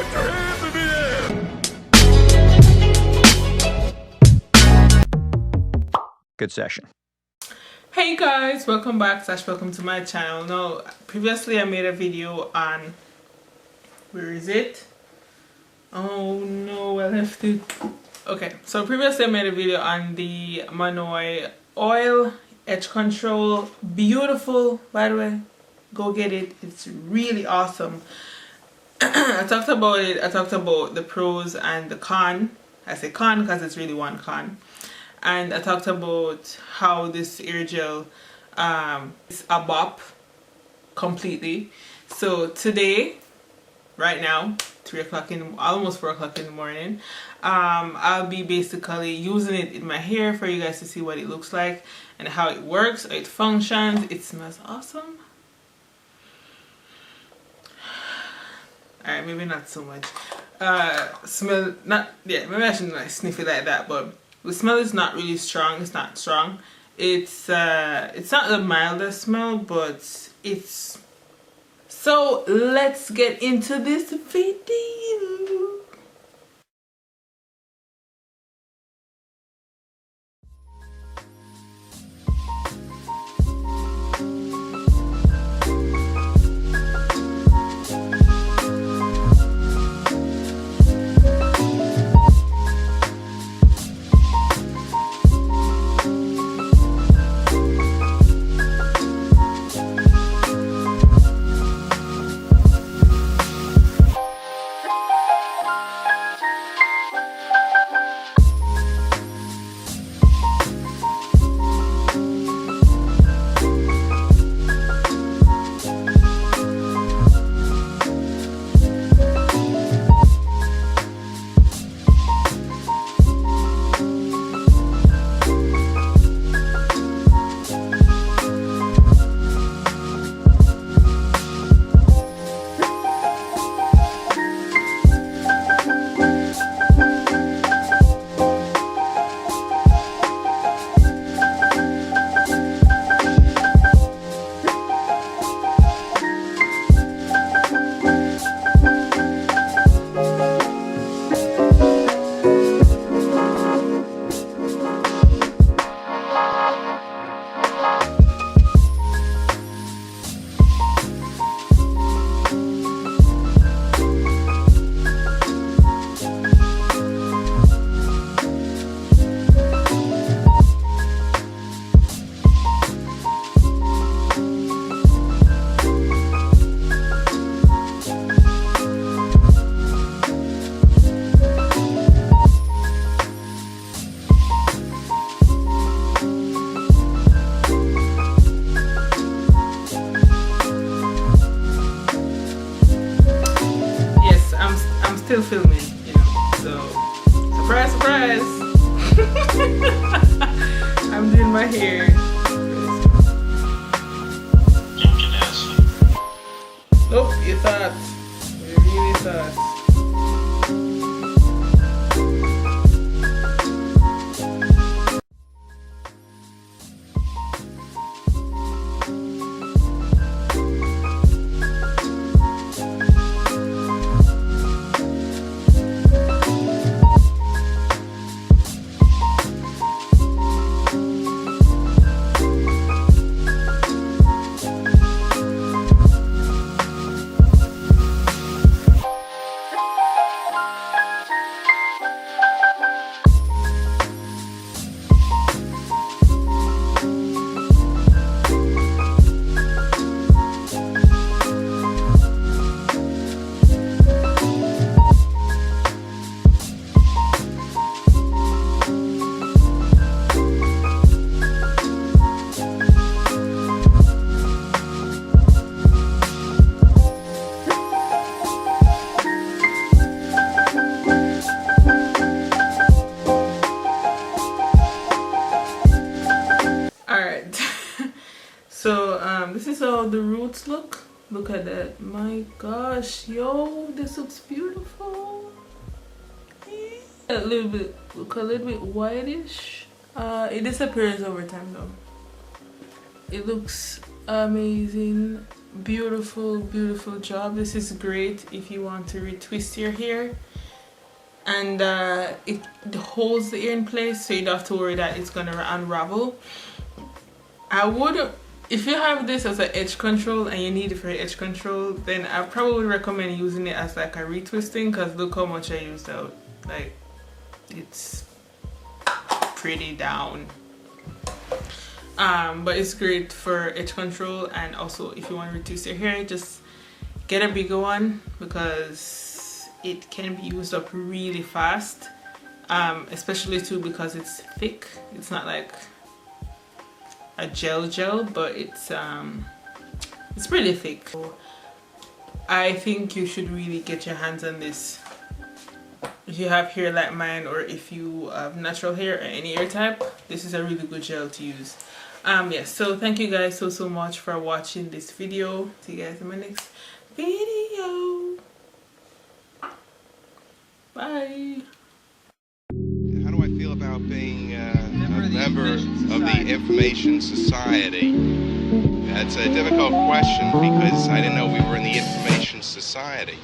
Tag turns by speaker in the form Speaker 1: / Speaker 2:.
Speaker 1: Put your hands in the air! Good session.
Speaker 2: Hey guys, welcome back / welcome to my channel. Now, previously I made a video on, where is it? Oh no, I left it. Okay, so previously I made a video on the Manoi oil edge control. Beautiful, by the way. Go get it. It's really awesome. I talked about it. I talked about the pros and the con. I say con because it's really one con. And I talked about how this air gel is a bop completely. So today, right now, 3 o'clock in almost 4 o'clock in the morning, I'll be basically using it in my hair for you guys to see what it looks like and how it works, how it functions. It smells awesome. Alright, maybe not so much. Smell not, yeah, maybe I shouldn't like sniff it like that, but the smell is not really strong. It's not strong. It's not the mildest smell, but it's. So let's get into this video. Still filming, you know, so surprise, surprise. I'm doing my hair. Nope, you thought. You really thought. This is how the roots look. Look at that. My gosh, yo, this looks beautiful. A little bit, look a little bit whitish. It disappears over time though. It looks amazing. beautiful, beautiful job. This is great if you want to retwist your hair, and it holds the hair in place, so you don't have to worry that it's gonna unravel. I would, if you have this as an edge control and you need it for edge control, then I probably recommend using it as like a retwisting, because look how much I used out. Like, it's pretty down. But it's great for edge control, and also if you want to reduce your hair, just get a bigger one because it can be used up really fast, especially too because it's thick. It's not like a gel, but it's pretty thick. So I think you should really get your hands on this if you have hair like mine, or if you have natural hair or any hair type. This is a really good gel to use. Yes, so thank you guys so much for watching this video. See you guys in my next video. Bye.
Speaker 3: How do I feel about being a member of the Information Society? That's a difficult question because I didn't know we were in the Information Society.